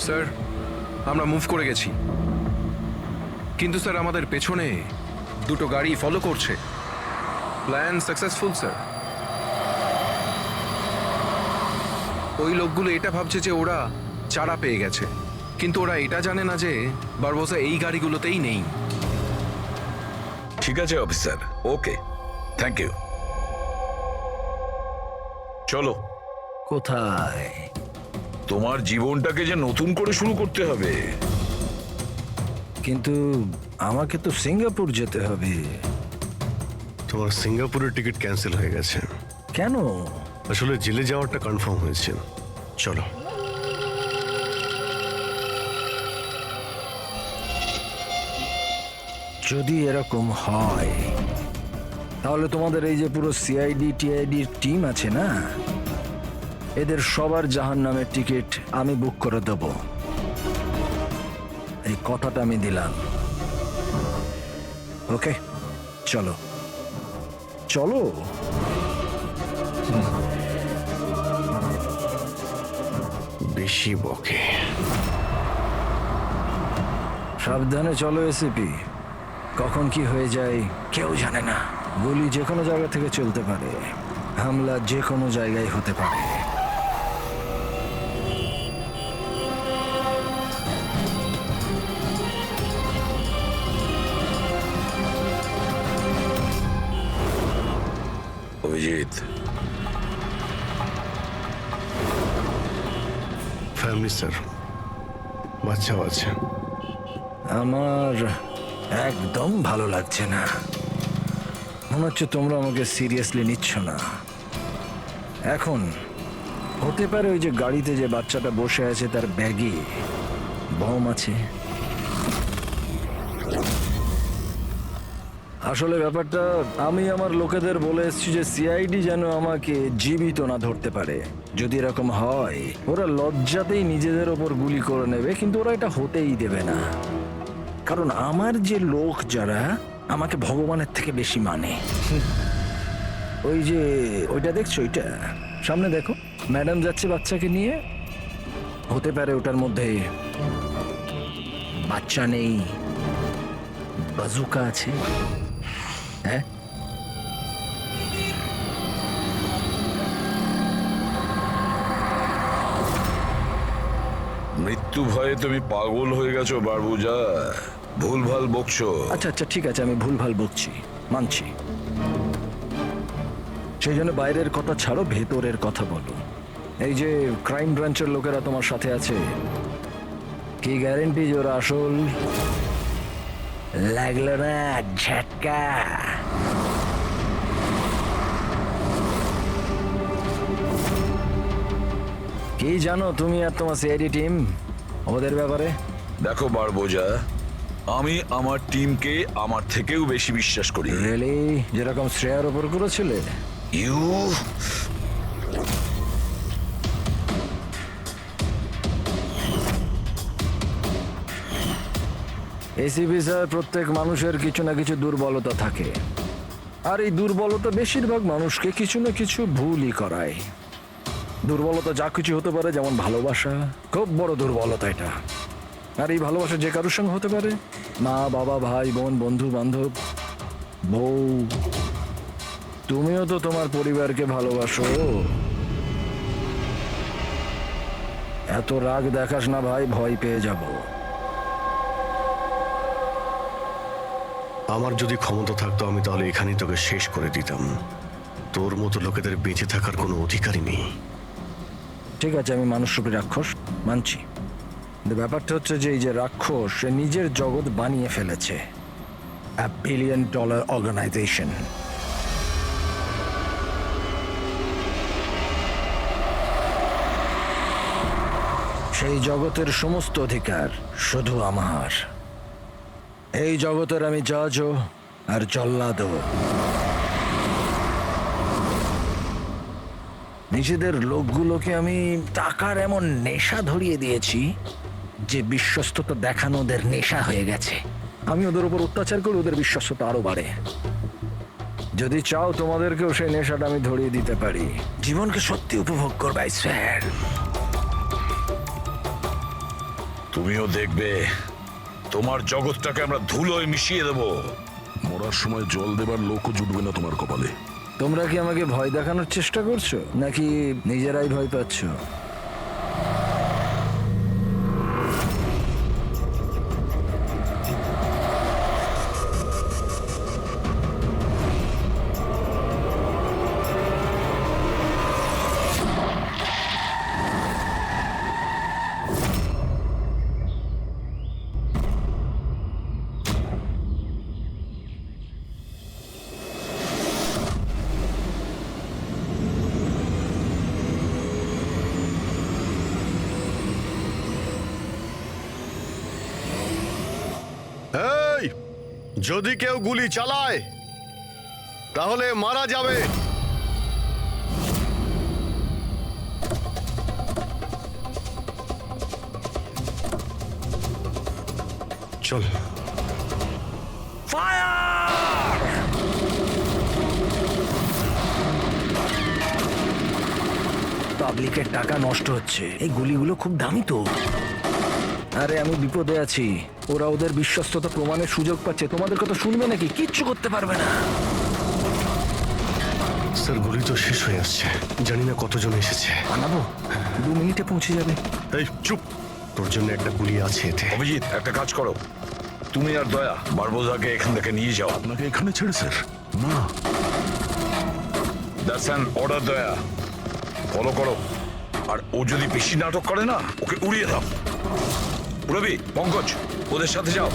Sir, আমরা move করে গেছি, কিন্তু স্যার আমাদের পেছনে দুটো গাড়ি ফলো করছে। Plan successful sir. ওই লোকগুলো এটা ভাবছে যে ওরা চারা পেয়ে গেছে, কিন্তু ওরা এটা জানে না যে বারবোসা এই গাড়িগুলোতেই নেই। ঠিক আছে অফিসার, ওকে, থ্যাংক ইউ। চলো। কোথায়? তোমার জীবনটাকে যে নতুন করে শুরু করতে হবে। কিন্তু আমাকে তো সিঙ্গাপুর যেতে হবে। তোমার সিঙ্গাপুরের টিকিট ক্যান্সেল হয়ে গেছে। কেন? আসলে জেলে যাওয়াটা কনফার্ম হয়েছে। চলো। যদি এরকম হয় তাহলে তোমাদের এই যে পুরো সিআইডি টিআইডির টিম আছে না, এদের সবার জাহান্নামের টিকিট আমি বুক করে দেব। এই কথাটা আমি দিলাম। ওকে, চলো চলো। বেশি বকে। সাবধানে চলো এসিপি, কখন কি হয়ে যায় কেউ জানে না। গুলি যে কোনো জায়গা থেকে চলতে পারে, হামলা যে কোনো জায়গায় হতে পারে। অভিজিৎ, ফ্যামিলি স্যার, বাচ্চাও আছে। আমার একদম ভালো লাগছে না। মনে হচ্ছে তোমরা আমাকে সিরিয়াসলি নিচ্ছ না। এখন হতে পারে ওই যে গাড়িতে যে বাচ্চাটা বসে আছে তার ব্যাগে বম আছে। আসলে ব্যাপারটা আমি আমার লোকেদের বলে এসেছি যে সিআইডি যেন আমাকে জীবিত না ধরতে পারে। যদি এরকম হয় ওরা লজ্জাতেই নিজেদের ওপর গুলি করে নেবে, কিন্তু ওরা এটা হতেই দেবে না। কারণ আমার যে লোক যারা আমাকে ভগবানের থেকে বেশি মানে। ওই যে ওইটা দেখছো, ওইটা সামনে দেখো, ম্যাডাম যাচ্ছে বাচ্চাকে নিয়ে। হতে পারে ওটার মধ্যে বাচ্চা নেই, বাজুকা আছে। হ্যাঁ, মৃত্যু ভয়ে তুমি পাগল হয়ে গেছো বারবুজা, ভুলভাল বকছো। আচ্ছা আচ্ছা ঠিক আছে, আমি ভুলভাল বকছি, মানছি। সেই জন্য বাইরের কথা ছাড়ো, ভেতরের কথা বলো। এই যে ক্রাইম ব্রাঞ্চের লোকেরা তোমার সাথে আছে, কি গ্যারেন্টি যে ওরা আসল? লাগলো না ঝটকা? কি জানো তুমি আর তোমার সিআইডি টিম ওদের ব্যাপারে? দেখো বারবোজা, আমি আমার টিমকে আমার থেকেও বেশি বিশ্বাস করি। রিয়েলি? যেরকম শ্রেয়ার ওপর করেছিলে? ইউ এসিপি স্যার, প্রত্যেক মানুষের কিছু না কিছু দুর্বলতা থাকে, আর এই দুর্বলতা বেশিরভাগ মানুষকে কিছু না কিছু ভুলই করায়। দুর্বলতা যা কিছু হতে পারে, যেমন ভালোবাসা, খুব বড় দুর্বলতা এটা। আর এই ভালোবাসা যে কারোর সঙ্গে হতে পারে, মা বাবা, ভাই বোন, বন্ধু বান্ধব, বউ। তুমিও তো তোমার পরিবারকে ভালোবাসো। এত রাগ দেখাস না ভাই, ভয় পেয়ে যাব। আমার যদি ক্ষমতা থাকতো আমি তাহলে এখানেই তোকে শেষ করে দিতাম। তোর মতো লোকেদের বেঁচে থাকার কোনো অধিকারই নেই। ঠিক আছে, আমি মানুষরূপী রাক্ষস মানছি, কিন্তু ব্যাপারটা হচ্ছে যে এই যে রাক্ষস, সে নিজের জগৎ বানিয়ে ফেলেছে, $1 বিলিয়ন অর্গানাইজেশন। সেই জগতের সমস্ত অধিকার শুধু আমার। এই জগতের আমি জজও আর জল্লাদও। নিজেদের লোকগুলোকে আমি টাকার এমন নেশা ধরিয়ে দিয়েছি যে বিশ্বস্ততা দেখানো ওদের নেশা হয়ে গেছে। আমি ওদের উপর অত্যাচার করে ওদের বিশ্বস্ততা আরো বাড়ে। যদি চাও তোমাদেরকেও সেই নেশাটা আমি ধরিয়ে দিতে পারি। জীবনকে সত্যি উপভোগ করবাই স্যার। তুমিও দেখবে তোমার জগৎটাকে আমরা ধুলোয় মিশিয়ে দেবো। মরার সময় জল দেবার লোকও জুটবে না তোমার কপালে। তোমরা কি আমাকে ভয় দেখানোর চেষ্টা করছো নাকি নিজেরাই ভয় পাচ্ছ? এই, যদি কেউ গুলি চালায় তাহলে মারা যাবে। চল। পাবলিকের টাকা নষ্ট হচ্ছে, এই গুলিগুলো খুব দামি তো। আরে আমি বিপদে আছি, ওরা ওদের বিশ্বস্ততা প্রমাণের সুযোগ পাচ্ছে। তোমাদের কথা শুনবে নাকি? কিচ্ছু করতে পারবে না। স্যার, গুলি তো শেষ হয়ে আসছে, জানি না কতজন এসেছে। বানাবো, 2 মিনিটে পৌঁছে যাবে। এই চুপ, তোর জন্য একটা গুলি আছে এতে। অভিজিৎ, একটা কাজ করো, তুমি আর দয়া বারবোজাকে এখান থেকে নিয়ে যাও। আপনাকে এখানে ছেড়ে স্যার? না, দ্যাটস অ্যান অর্ডার দয়া। ফলো করো, আর ও যদি বেশি নাটক করে না, ওকে উড়িয়ে দাও। রবি, পঙ্কজ, ওদের সাথে যাও।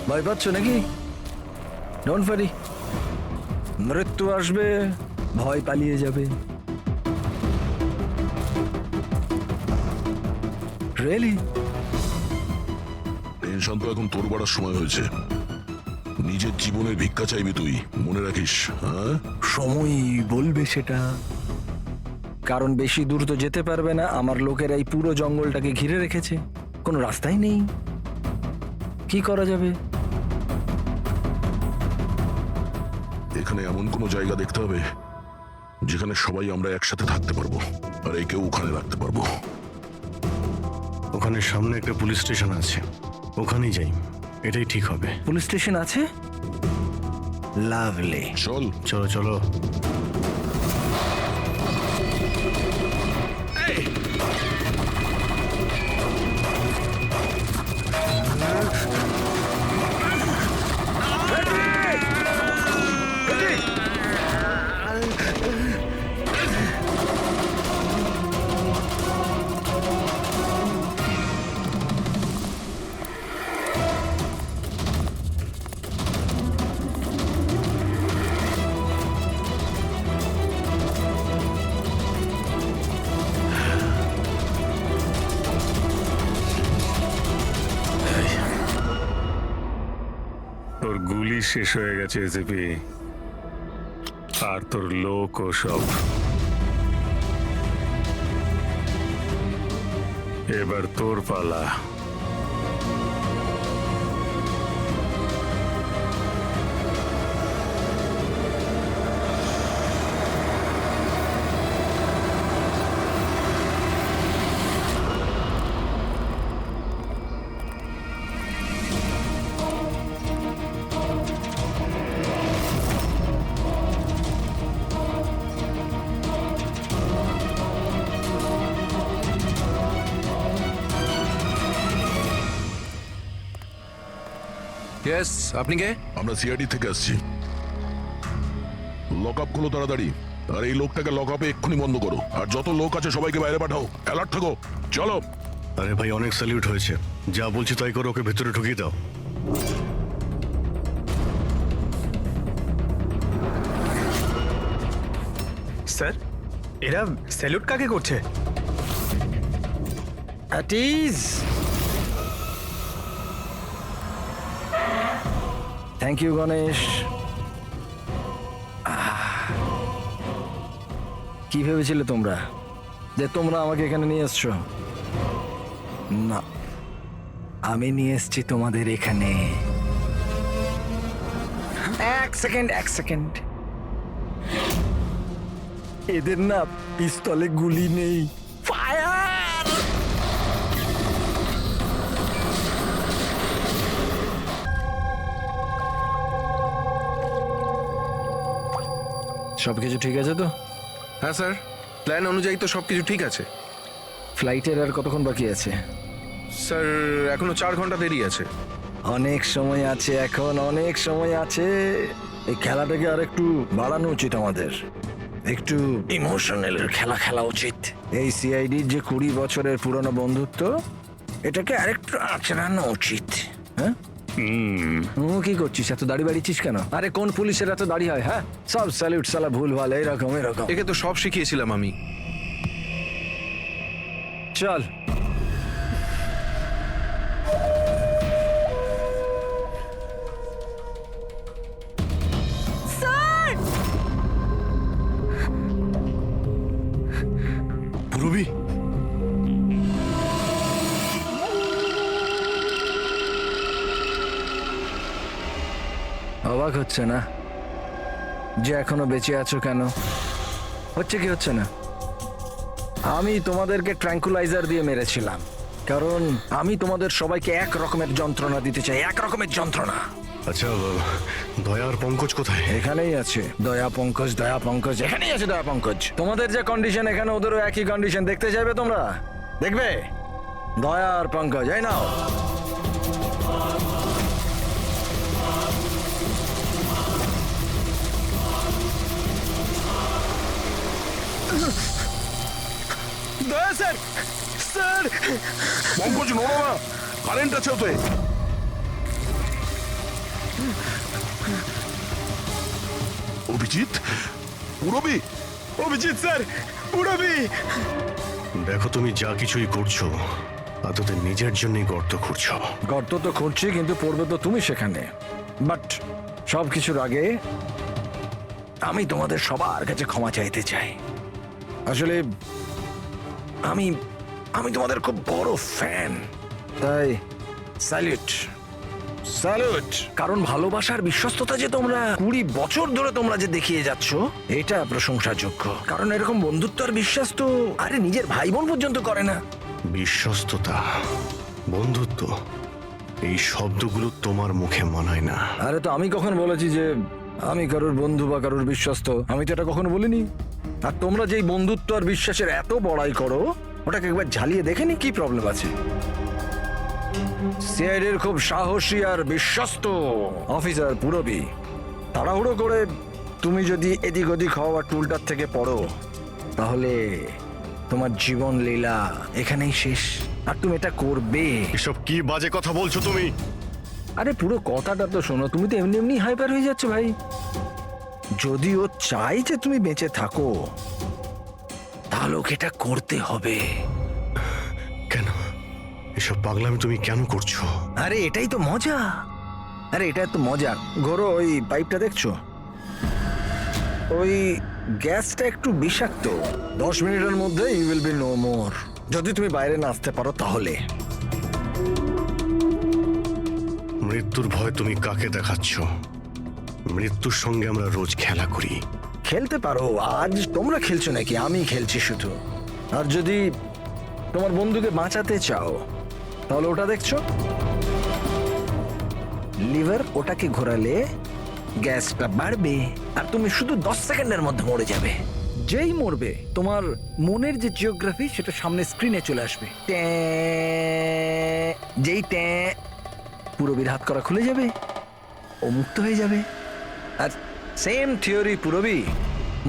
ভয় পাচ্ছ নাকি? ডোন্ট ওয়ারি, মৃত্যু আসবে, ভয় পালিয়ে যাবে। রিয়েলি? টেনশন তো এখন তোর বাড়ার সময় হয়েছে। নিজের জীবনের ভিক্ষা চাইবি তুই, মনে রাখিস। হ্যাঁ, সময় বলবে সেটা। কারণ বেশি দূর তো যেতে পারবে না, আমার লোকেরা এই পুরো জঙ্গলটাকে ঘিরে রেখেছে, কোনো রাস্তাই নেই। কি করা যাবে? এখানে এমন কোনো জায়গা দেখতে হবে যেখানে সবাই আমরা একসাথে থাকতে পারবো, আর একেও ওখানে রাখতে পারবো। ওখানে সামনে একটা পুলিশ স্টেশন আছে, ওখানেই যাই, এটাই ঠিক হবে। পুলিশ স্টেশন আছে? লাভলি। চল। চলো চলো। তোর গুলি শেষ হয়ে গেছে এসিপি, আর তোর লোক ও সব। এবার তোর পালা। ইয়েস, আপনি কে? আমরা সিআইডি থেকে আসছি। লক আপ খুলো তাড়াতাড়ি, আর এই লোকটাকে লক আপে এক্ষুনি বন্ধ করো, আর যত লোক আছে সবাইকে বাইরে পাঠাও। অ্যালার্ট থাকো, চলো। আরে ভাই, অনেক স্যালিউট হয়েছে, যা বলছি তাই করো, ওকে ভেতরে ঢুকিয়ে দাও। স্যার, এরা স্যালুট কাকে করছে? Thank you Ganesh. কি ভেবেছিলে তোমরা যে তোমরা আমাকে এখানে নিয়ে এসছো? না, আমি নিয়ে এসছি তোমাদের এখানে। এক সেকেন্ড। এদের না পিস্তলে গুলি নেই। ফায়ার! সবকিছু ঠিক আছে তো? হ্যাঁ স্যার, প্ল্যান অনুযায়ী তো সব কিছু ঠিক আছে। ফ্লাইটের আর কতক্ষণ বাকি আছে? স্যার এখনো 4 ঘন্টা দেরি আছে। অনেক সময় আছে, এখন অনেক সময় আছে। এই খেলাটাকে আর একটু বাড়ানো উচিত আমাদের। একটু ইমোশনাল খেলা উচিত। এই সিআইডির যে 20 বছরের পুরনো বন্ধুত্ব, এটাকে আরেকটু আচড়ানো উচিত। হ্যাঁ, কি করছিস? এত দাড়ি বাড়িছিস কেন? আরে কোন পুলিশের এত দাড়ি হয়? হ্যাঁ, সব স্যালিউট সালা ভুল ভাল এরকম। একে তো সব শিখিয়েছিলাম আমি। চল। পূরবী, অবাক হচ্ছে না যে এখনো বেঁচে আছো? কেন হচ্ছে কি হচ্ছে না? আমি তোমাদেরকে ট্র্যাঙ্কুলাইজার দিয়ে মেরেছিলাম, কারণ আমি তোমাদের সবাইকে এক রকমের যন্ত্রণা দিতে চাই, এক রকমের যন্ত্রণা। আচ্ছা দয়া আর পঙ্কজ কোথায়? এখানেই আছে দয়া পঙ্কজ, এখানেই আছে দয়া পঙ্কজ। তোমাদের যে কন্ডিশন, এখানে ওদেরও একই কন্ডিশন। দেখতে চাইবে তোমরা? দেখবে? দয়া আর পঙ্কজ, এই নাও। দয়া স্যার, স্যার পঙ্কজ নড়ো না, কারেন্ট আছে ওতে। অভিজিৎ, পূরবী, অভিজিৎ স্যার, পূরবী। দেখো, তুমি যা কিছুই করছো তা তোদের নিজের জন্যই গর্ত খুঁড়ছো। গর্ত তো খুঁড়ছি, কিন্তু পড়বে তো তুমি সেখানে। বাট সব কিছুর আগে আমি তোমাদের সবার কাছে ক্ষমা চাইতে চাই। আসলে আমি আমি তোমাদের খুব বড় ফ্যান, তাই স্যালুট। কারণ ভালোবাসার বিশ্বস্ততা যে তোমরা 20 বছর ধরে তোমরা যে দেখিয়ে যাচ্ছ, এটা প্রশংসাযোগ্য। কারণ এরকম বন্ধুত্ব আর বিশ্বাস তো আরে নিজের ভাই বোন পর্যন্ত করে না। বিশ্বস্ততা, বন্ধুত্ব, এই শব্দগুলো তোমার মুখে মানায় না। আরে তো আমি কখন বলেছি যে আমি কারোর বন্ধু বা কারোর বিশ্বস্ত? আমি তো এটা কখনো বলিনি। আর তোমরা যেই বন্ধুত্ব আর বিশ্বাসের এত বড়াই করো, ওটাকে একবার ঝালিয়ে দেখেনি কি প্রবলেম আছে? সিআইডির খুব সাহসী আর বিশ্বস্ত অফিসার পূরবী, তাড়াহুড়ো করে তুমি যদি এদিক ওদিক হওয়া টুলটার থেকে পড়ো, তাহলে তোমার জীবন লীলা এখানেই শেষ। আর তুমি এটা করবে। এসব কি বাজে কথা বলছো তুমি? আরে পুরো কথাটা তো শোনো। তুমি তো এমনি এমনি হাইপার হয়ে যাচ্ছ ভাই। যদি ও চাই যে তুমি বেঁচে থাকো, তাহলে ওকে এটা করতে হবে। কেন এসব পাগলামি তুমি কেন করছো? আরে এটাই তো মজা। আরে এটা তো মজা। ঘোরো, ওই পাইপটা দেখছো? ওই গ্যাসটা একটু বিষাক্ত। 10 মিনিটের মধ্যে you will be no more. যদি তুমি বাইরে না আসতে পারো তাহলে। মৃত্যুর ভয় তুমি কাকে দেখাচ্ছ? মৃত্যুর সঙ্গে আমরা রোজ খেলা করি। খেলতে পারো। আজ তোমরা খেলছো নাকি? আমি খেলছি শুধু। আর যদি তোমার বন্ধুকে বাঁচাতে চাও, তাহলে ওটা দেখছো লিভার, ওটাকে ঘোরালে গ্যাসটা বাড়বে আর তুমি শুধু 10 সেকেন্ডের মধ্যে মরে যাবে। যেই মরবে, তোমার মনের যে জিওগ্রাফি সেটা সামনে স্ক্রিনে চলে আসবে। যেই পূরবীর হাত করা খুলে যাবে, ও মুক্ত হয়ে যাবে। আর সেম থিওরি পূরবী,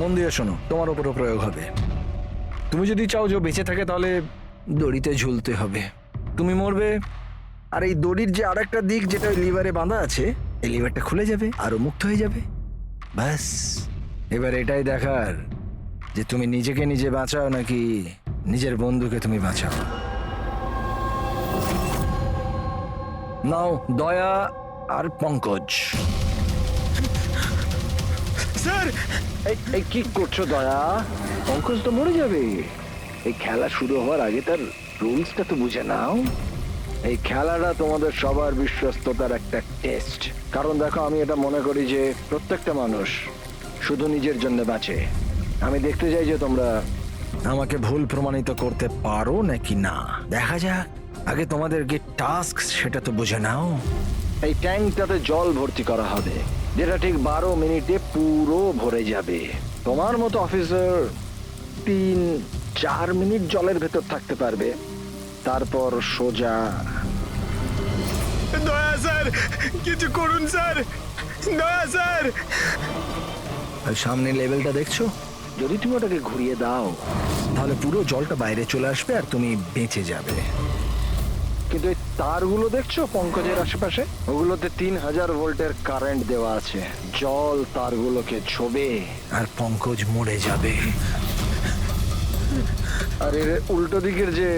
মন দিয়ে শোনো, তোমার উপরও প্রয়োগ হবে। তুমি যদি চাও যে ও বেঁচে থাকে, তাহলে দড়িতে ঝুলতে হবে। তুমি মরবে, আর এই দড়ির যে আরেকটা দিক যেটা ওই লিভারে বাঁধা আছে, এই লিভারটা খুলে যাবে আর ও মুক্ত হয়ে যাবে। ব্যাস, এবার এটাই দেখার যে তুমি নিজেকে নিজে বাঁচাও নাকি নিজের বন্ধুকে তুমি বাঁচাও। নাও দয়া আর পঙ্কজ। স্যার, স্যার এই এই কি করছো দয়া? পঙ্কজ তো মরে যাবে। এই খেলা শুরু হওয়ার আগে তার রুলসটা তো বুঝে নাও। এই খেলাটা তোমাদের সবার বিশ্বস্ততার একটা টেস্ট। কারণ দেখো, আমি এটা মনে করি যে প্রত্যেকটা মানুষ শুধু নিজের জন্য বাঁচে। আমি দেখতে চাই যে তোমরা আমাকে ভুল প্রমাণিত করতে পারো নাকি না। দেখা যাক। আগে তোমাদেরকে টাস্ক সেটা তো বুঝে নাও। এই ট্যাঙ্কটাতে জল ভর্তি করা হবে, যেটা ঠিক 12 মিনিটে পুরো ভরে যাবে। তোমার মতো অফিসার 3-4 মিনিট জলের ভেতর থাকতে পারবে, তারপর সোজা। দয়া স্যার, কিছু করুন স্যার, দয়া স্যার। আর সামনে লেভেলটা দেখছো? যদি তুমি ওটাকে ঘুরিয়ে দাও তাহলে পুরো জলটা বাইরে চলে আসবে আর তুমি বেঁচে যাবে। কিন্তু এই তারগুলো দেখছো পঙ্কজের আশেপাশে? ওগুলোতে 3000 ভোল্টের কারেন্ট দেওয়া আছে। জল তারগুলোকে ছোবে আর পঙ্কজ মরে যাবে। আর এর উল্টো দিকের যে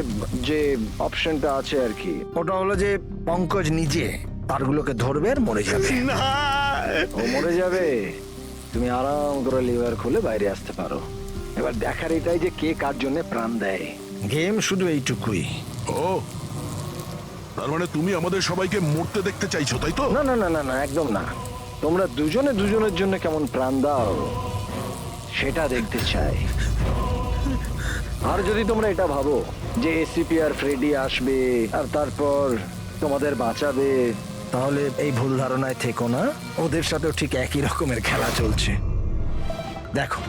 যে অপশনটা আছে আর কি, ওটা হলো যে পঙ্কজ নিজে তারগুলোকে ধরবে আর মরে যাবে। না, ও মরে যাবে, তুমি আরাম করে লিভার খুলে বাইরে আসতে পারো। এবার দেখার এটাই যে কে কার জন্য প্রাণ দেয়। গেম শুধু এইটুকুই। ও, তার মানে তুমি আমাদের সবাইকে মরতে দেখতে চাইছো, তাই তো? না না না না না, একদম না। তোমরা দুজনে দুজনের জন্য কেমন প্রাণ দাও সেটা দেখতে চাই। আর যদি তোমরা এটা ভাবো যে এসিপি আর ফ্রেডি আসবে আর তারপর তোমাদের বাঁচাবে, তাহলে এই ভুল ধারণায় থেকো না। ওদের সাথেও ঠিক একই রকমের খেলা চলছে। দেখো,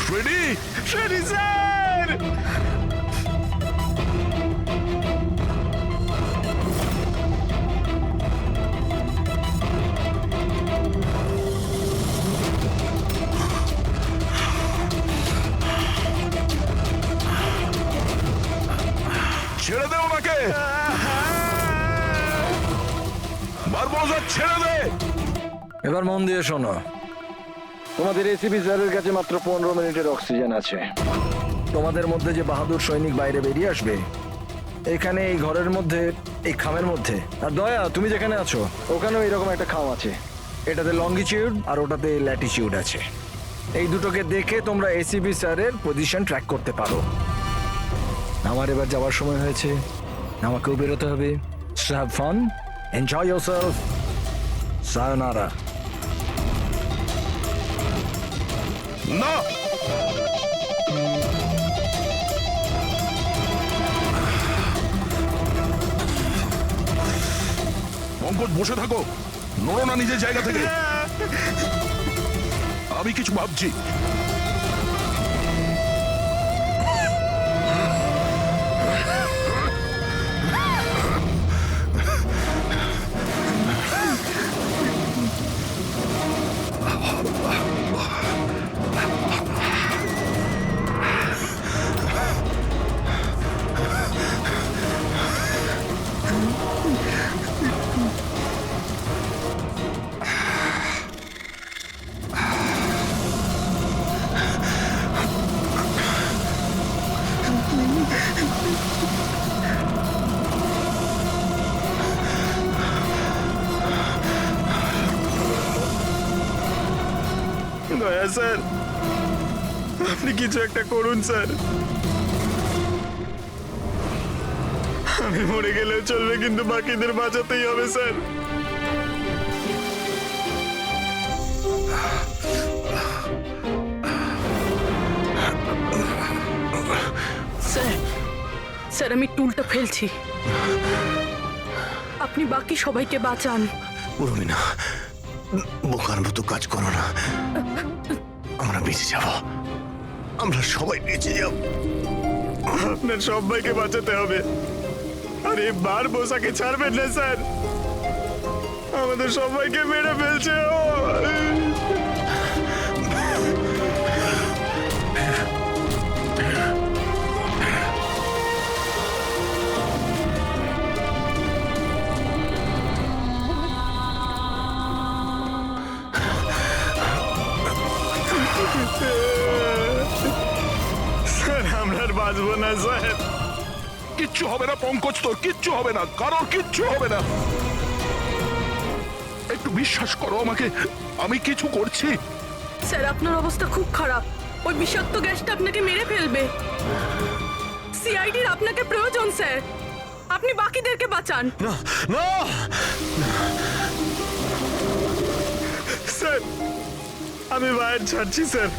ফ্রেডি, ফ্রেডি স্যার। ছেড়ে দে ওনাকে। বারবোজা, ছেড়ে দে। এবার মন দিয়ে শোনো। তোমাদের এসিপি স্যারের কাছে মাত্র 15 মিনিটের অক্সিজেন আছে। তোমাদের মধ্যে যে বাহাদুর সৈনিক বাইরে বেরিয়ে আসবে, এখানে এই ঘরের মধ্যে, এই খামের মধ্যে। আর দয়া, তুমি যেখানে আছো ওখানেও এরকম একটা খাম আছে। এটাতে লঙ্গিটিউড আর ওটাতে ল্যাটিটিউড আছে। এই দুটোকে দেখে তোমরা এসিপি স্যারের পজিশন ট্র্যাক করতে পারো। আমার এবার যাওয়ার সময় হয়েছে, আমাকেও বেরোতে হবে। So have fun, enjoy yourself, sayonara. না, পঙ্কজ বসে থাকো, নড়ো না নিজের জায়গা থেকে। আমি কিছু ভাবছি। দয়া স্যার, আপনি কিছু একটা করুন স্যার। আমি মরে গেলেও চলবে, কিন্তু বাকিদের বাঁচাতেই হবে স্যার। স্যার, স্যার আমি টুলটা ফেলছি, আপনি বাকি সবাইকে বাঁচান। উর্মিনা, বোকার মতো কাজ করো না। আমরা বেঁচে যাব, আমরা সবাই বেঁচে যাব। আপনার সবাইকে বাঁচাতে হবে। আর এই বার বোসাকে ছাড়বেন না স্যার, আমাদের সবাইকে মেরে ফেলছে ও। স্যার আমরা আর বাঁচবো না স্যার। কিচ্ছু হবে না পঙ্কজ, তোর কিচ্ছু হবে না, কারোর কিচ্ছু হবে না। একটু বিশ্বাস করো আমাকে, আমি কিছু করছি। স্যার আপনার অবস্থা খুব খারাপ, ওই বিষাক্ত গ্যাসটা আপনাকে মেরে ফেলবে। সিআইডির আপনাকে প্রয়োজন স্যার, আপনি বাকিদেরকে বাঁচান। না না, স্যার আমি বাইরে ছাড়ছি sir.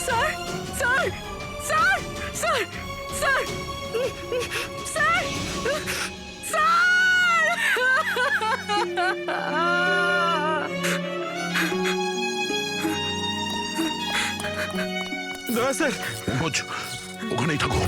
Sir sir sir sir sir sir দয়া স্যার। পঙ্কজ, ওখানেই থাকো।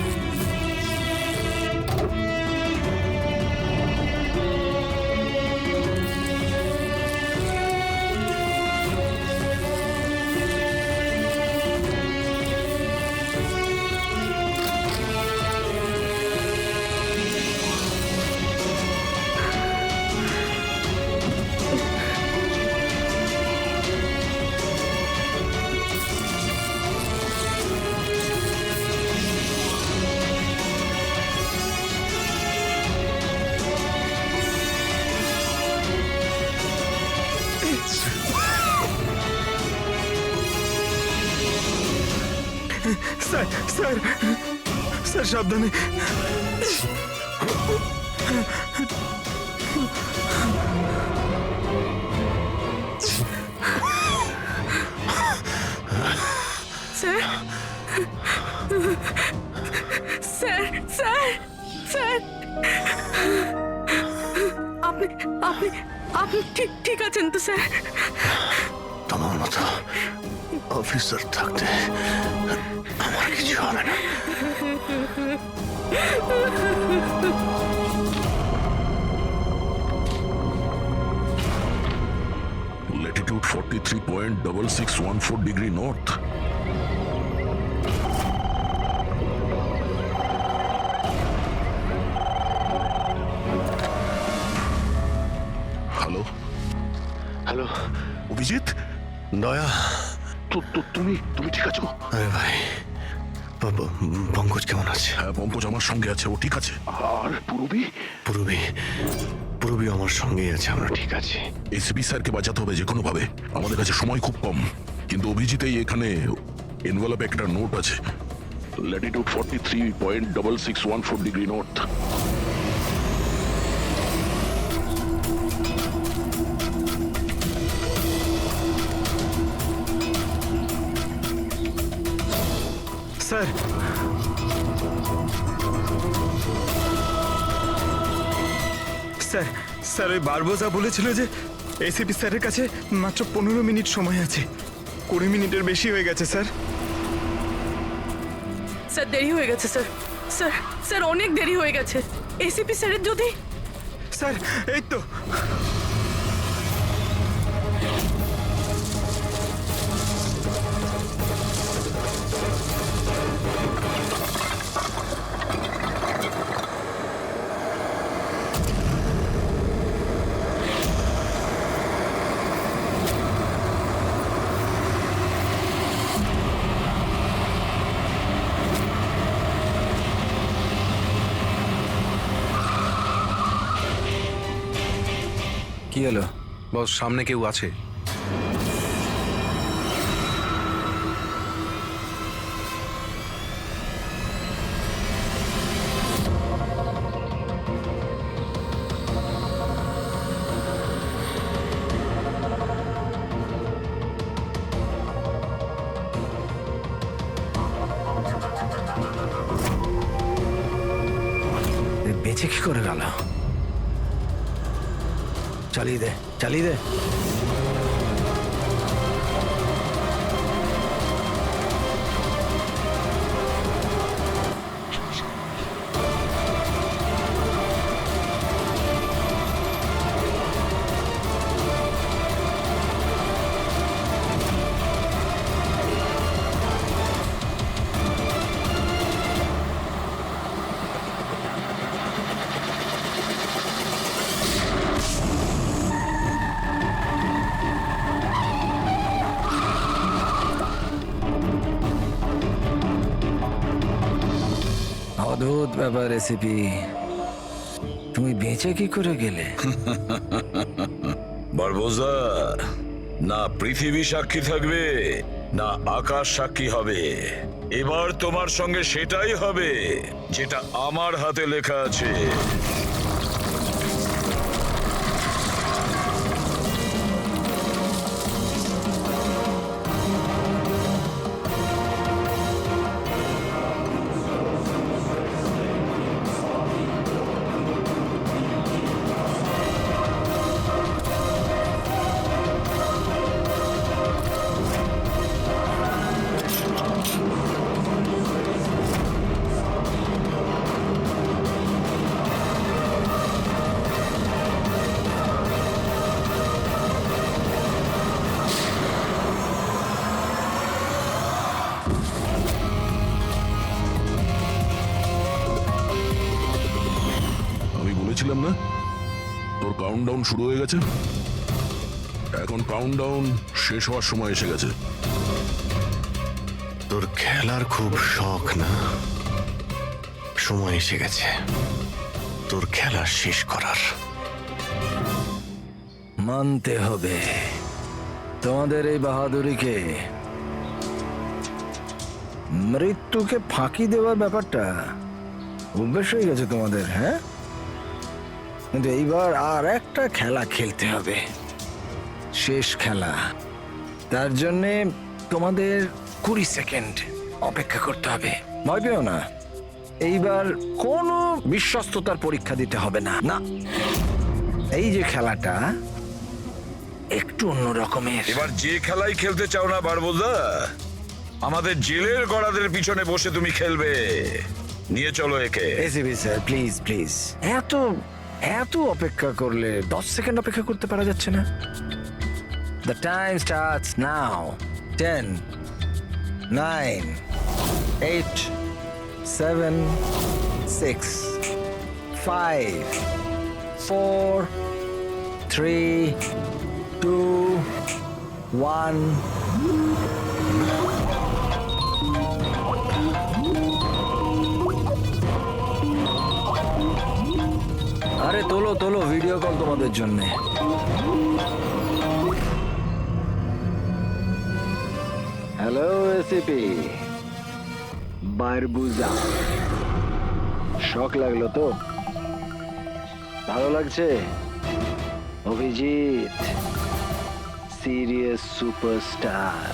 স্যার স্যার স্যার সাবধানে। স্যার স্যার স্যার স্যার আপনি আপনি আপনি ঠিক ঠিক আছেন তো স্যার? তোমার মতো অফিসার থাকতে আমার কিছু হবে না। Latitude 43.6614 degree north. Hello hello Abhijit, দয়া, তুমি ঠিক আছো? আরে ভাই, পঙ্কজ কেমন আছে? হ্যাঁ, পঙ্কজ আমার সঙ্গে আছে, ও ঠিক আছে। আর পূরবী? পূরবী আমার সঙ্গেই আছে, আমরা ঠিক আছি। এসপি স্যারকে বাঁচাতে হবে যে কোনো ভাবে, আমাদের কাছে সময় খুব কম। কিন্তু অভিজিতেই এখানে এনভেলপে একটা নোট আছে, Latitude 43.6614 degree north. Sir sir sir ওই বারবোজা বলেছিল যে এসিপি স্যারের কাছে মাত্র 15 মিনিট সময় আছে। 20 মিনিটের বেশি হয়ে গেছে স্যার। স্যার দেরি হয়ে গেছে স্যার, স্যার স্যার অনেক দেরি হয়ে গেছে। এসিপি স্যারের যদি স্যার এই তো কি হলো, বস সামনে কেউ আছে। এ বেঁচে কি করে গেল? চালিয়ে দে, চালিয়ে দে। অদ্ভুত ব্যাপার রেসিপি, তুমি বেঁচে কি করে গেলে? বারবোজা, না পৃথিবী সাক্ষী থাকবে না আকাশ সাক্ষী হবে। এবার তোমার সঙ্গে সেটাই হবে যেটা আমার হাতে লেখা আছে। আমি বলেছিলাম না তোর কাউন্টডাউন শুরু হয়ে গেছে। এখন কাউন্টডাউন শেষ হওয়ার সময় এসে গেছে। তোর খেলার খুব শখ না? সময় এসে গেছে তোর খেলা শেষ করার। মানতে হবে তোমাদের এই বাহাদুরিকে। মৃত্যুকে ফাঁকি দেওয়ার ব্যাপারটা অভ্যেস হয়ে গেছে তোমাদের, হ্যাঁ? কিন্তু এইবার আর একটা খেলা খেলতে হবে, শেষ খেলা। তার জন্যে তোমাদের 20 সেকেন্ড অপেক্ষা করতে হবে। ভয় পেও না, এইবার কোনো বিশ্বস্ততার পরীক্ষা দিতে হবে না। না, এই যে খেলাটা একটু অন্য রকমের। এবার যে খেলাই খেলতে চাও না বারবোজা, আমাদের জেলের গড়াদের পিছনে বসে তুমি খেলবে। নিয়ে চলো একে। এসিবি স্যার, প্লিজ প্লিজ, এত এত অপেক্ষা করলে 10 সেকেন্ড অপেক্ষা করতে পারা যাচ্ছে না? The time starts now. 10, 9, 8, 7, 6, 5, 4, 3, 2, 1. আরে তোলো তোলো, ভিডিও কল তোমাদের জন্য। হ্যালো এসিপি বারবুজা, শখ লাগলো তো? ভালো লাগছে? Abhijit serious superstar.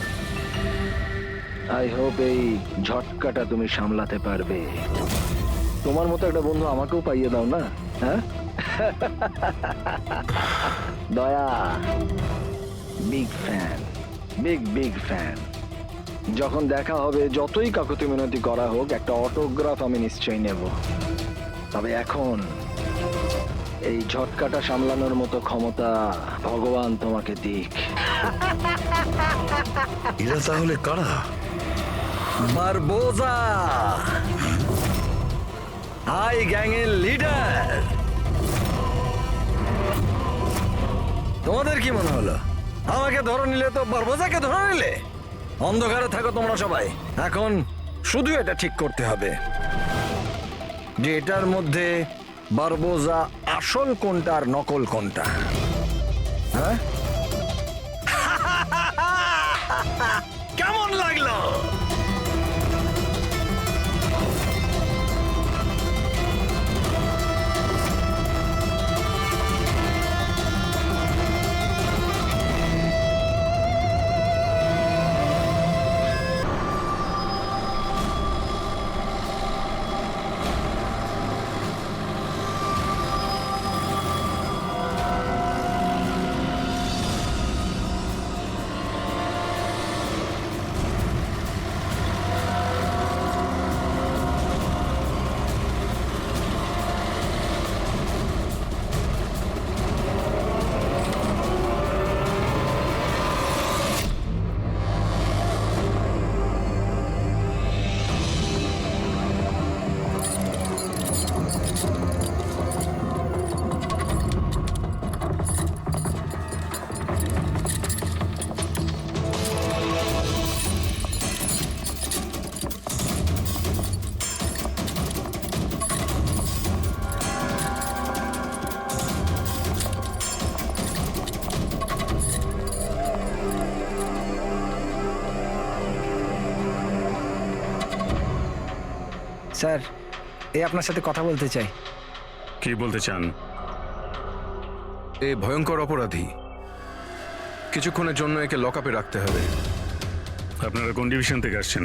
I hope এই ঝটকাটা তুমি সামলাতে পারবে। তোমার মতো একটা বন্ধু আমাকেও পাইয়ে দাও না, হ্যাঁ? দয়া বিগ ফ্যান, বিগ ফ্যান। যখন দেখা হবে, যতই কাকুতি মিনতি করা হোক, একটা অটোগ্রাফ আমি নিশ্চয়ই নেব। তবে এখন এই ঝটকাটা সামলানোর মতো ক্ষমতা ভগবান তোমাকে দিক। এরা তাহলে কারা? বারবোজা, আই গ্যাংয়ের লিডার। তোমাদের কি মনে হলো আমাকে ধরে নিলে তো বারবোজাকে ধরে নিলে? অন্ধকারে থাকো তোমরা সবাই। এখন শুধু এটা ঠিক করতে হবে যে এটার মধ্যে বারবোজা আসল কোনটা আর নকল কোনটা। হ্যাঁ? কেমন লাগলো? স্যার, এই আপনার সাথে কথা বলতে চাই। কি বলতে চান? এ ভয়ঙ্কর অপরাধী, কিছুক্ষণের জন্য একে লকআপে রাখতে হবে। আপনারা কোন ডিভিশন থেকে আসছেন?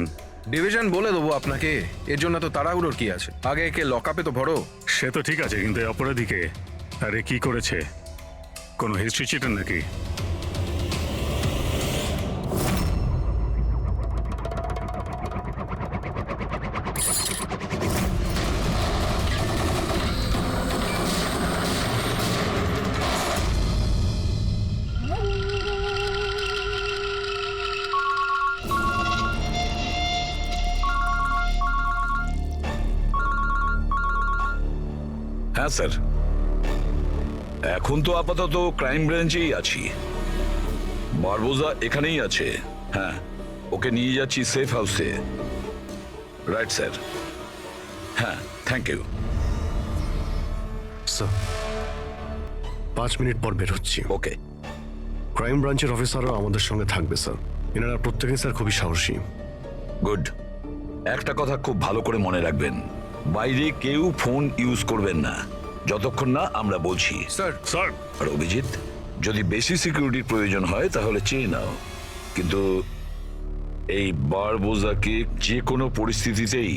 ডিভিশন বলে দেবো আপনাকে, এর জন্য তো তাড়াহুড়োর কি আছে? আগে একে লকআপে তো ভরো। সে তো ঠিক আছে, কিন্তু এই অপরাধীকে আরে কি করেছে? কোনো হিস্ট্রি চিটার নাকি? হ্যাঁ স্যার, এখন তো আপাতত ক্রাইম ব্রাঞ্চেই আছি। বারবোজা এখানেই আছে। হ্যাঁ, ওকে নিয়ে যাচ্ছি সেফ হাউসে। Right sir. হ্যাঁ, থ্যাংক ইউ। স্যার, 5 মিনিট পর বের হচ্ছি। ওকে। ক্রাইম ব্রাঞ্চের অফিসারও আমাদের সঙ্গে থাকবে স্যার। এনারা প্রত্যেকেই স্যার খুবই সাহসী। গুড। একটা কথা খুব ভালো করে মনে রাখবেন, বাইরে কেউ ফোন ইউজ করবেন না যতক্ষণ না আমরা বলছি। স্যার, স্যার, আর অভিজিৎ, যদি বেশি সিকিউরিটির প্রয়োজন হয় তাহলে চেয়ে নাও, কিন্তু এই বারবোজাকে যে কোনো পরিস্থিতিতেই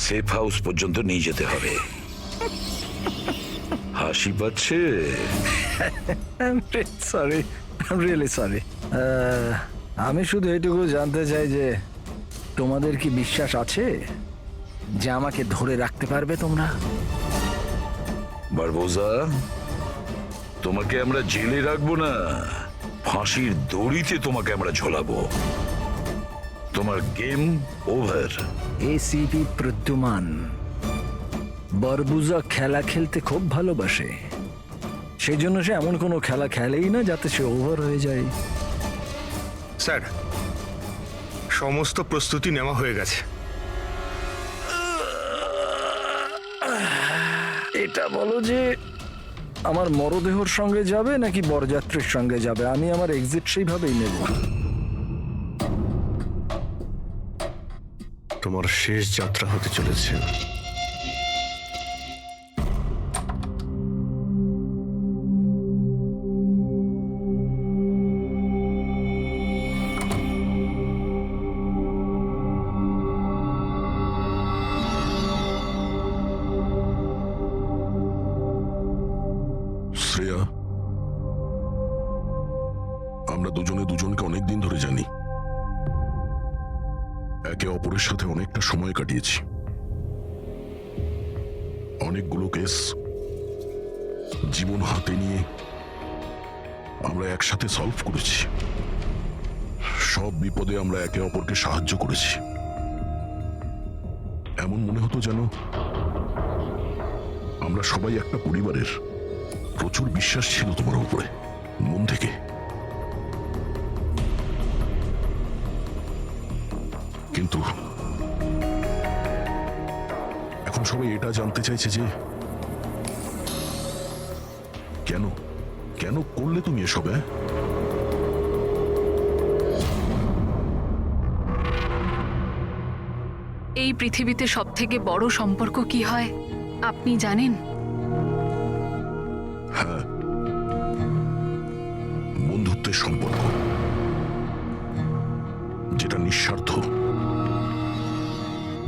সেফ হাউস পর্যন্ত নিয়ে যেতে হবে। হাসি পাচ্ছে? Sorry, really sorry. আমি শুধু এইটুকু জানতে চাই যে তোমাদের কি বিশ্বাস আছে যে আমাকে ধরে রাখতে পারবে তোমরা? বারবোজা, তোমাকে আমরা জেলে রাখবো না, ফাঁসির দড়িতে তোমাকে আমরা ঝোলাবো। তোমার গেম ওভার। এসিপি প্রদ্যুমান বারবুজা খেলা খেলতে খুব ভালোবাসে, সেই জন্য সে এমন কোনো খেলা খেলেই না যাতে সে ওভার হয়ে যায়। স্যার, সমস্ত প্রস্তুতি নেওয়া হয়ে গেছে। এটা বলো যে আমার মরদেহর সঙ্গে যাবে নাকি বরযাত্রীর সঙ্গে যাবে? আমি আমার এক্সিট সেইভাবেই নেব। তোমার শেষ যাত্রা হতে চলেছে। শ্রেয়া, আমরা দুজনে দুজনকে অনেকদিন ধরে জানি, একে অপরের সাথে অনেকটা সময় কাটিয়েছি, অনেকগুলো কেস জীবন হাতে নিয়ে আমরা একসাথে সলভ করেছি। সব বিপদে আমরা একে অপরকে সাহায্য করেছি। এমন মনে হতো যেন আমরা সবাই একটা পরিবারের। প্রচুর বিশ্বাস ছিল তোমার উপরে, মন থেকে। কিন্তু এখন সবাই এটা জানতে চাইছে যে কেন কেন কেন করলে তুমি এসব? এই পৃথিবীতে সবথেকে বড় সম্পর্ক কি হয় আপনি জানেন? হ্যাঁ, বন্ধুত্বের সম্পর্ক, যেটা নিঃস্বার্থ,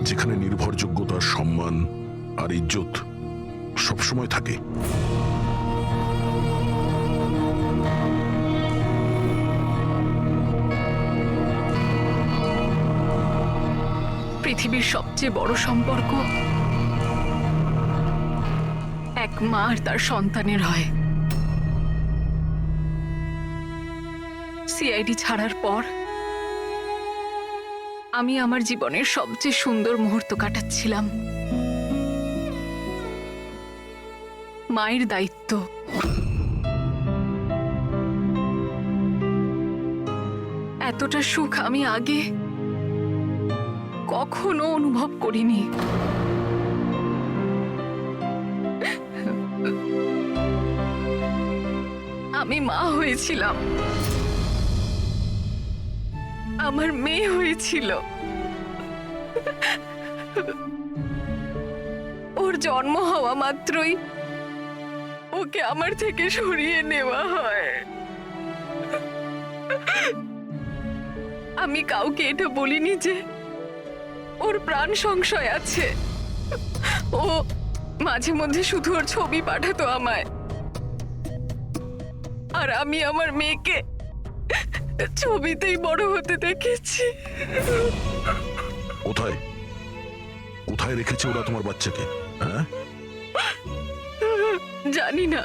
যেখানে নির্ভরযোগ্যতা, সম্মান আর ইজ্জত সবসময় থাকে। পৃথিবীর সবচেয়ে বড় সম্পর্ক এক মা আর তার সন্তানের হয়। সিআইডি ছাড়ার পর আমি আমার জীবনের সবচেয়ে সুন্দর মুহূর্ত কাটাচ্ছিলাম। মায়ের দায়িত্ব, এতটা সুখ আমি আগে কখনো অনুভব করিনি। আমি মা হয়েছিলাম, আমার মেয়ে হয়েছিল। ওর জন্ম হওয়া মাত্রই ওকে আমার থেকে সরিয়ে নেওয়া হয়। আমি কাউকে এটা বলিনি যে ওর প্রাণ সংশয় আছে। ও মাঝে মধ্যে শুধু ওর ছবি পাঠাতো আমায়, আর আমি আমার মেয়েকে ছবিতেই বড় হতে দেখেছি। কোথায় কোথায় রেখেছে ওরা তোমার বাচ্চাকে? হ্যাঁ, জানি না,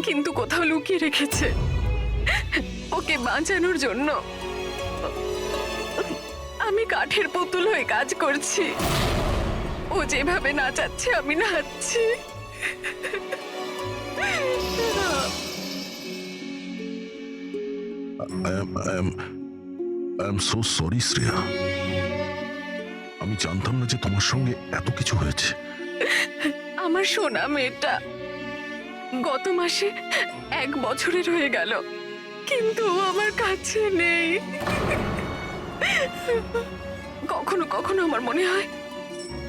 কিন্তু কোথাও লুকিয়ে রেখেছে ওকে বাঁচানোর জন্য। আমি কাঠের পুতুল হয়ে কাজ করছি, ও যেভাবে নাচাচ্ছে আমি নাচছি। I am so sorry, Shreya. আমি জানতাম না যে তোমার সঙ্গে এত কিছু হয়েছে। আমার সোনা মেয়েটা গত মাসে 1 বছরের হয়ে গেল, কিন্তু ও আমার কাছে নেই। কখনো কখনো আমার মনে হয়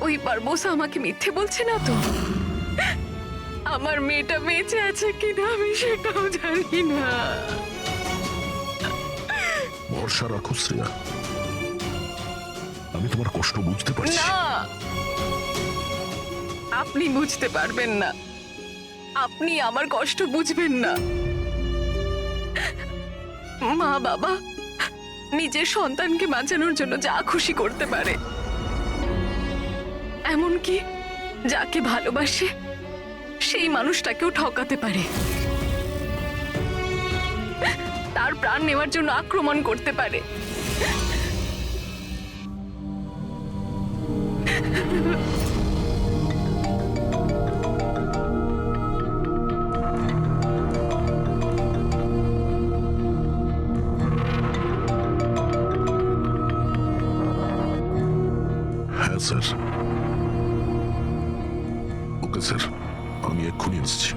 ওই বারবোসা আমাকে মিথ্যে বলছে না তো। আমার মেয়েটা বেঁচে আছে কিনা আমি সেটাও জানি না। ভরসা রাখো শ্রেয়া, আমি তোমার কষ্ট বুঝতে পারছি। না, আপনি বুঝতে পারবেন না, আপনি আমার কষ্ট বুঝবেন না। মা বাবা নিজের সন্তানকে বাঁচানোর জন্য যা খুশি করতে পারে, এমনকি যাকে ভালোবাসে সেই মানুষটাকেও ঠকাতে পারে, তার প্রাণ নেওয়ার জন্য আক্রমণ করতে পারে। হ্যাঁ স্যার, ওকে স্যার, আমি এক্ষুনি আসছি।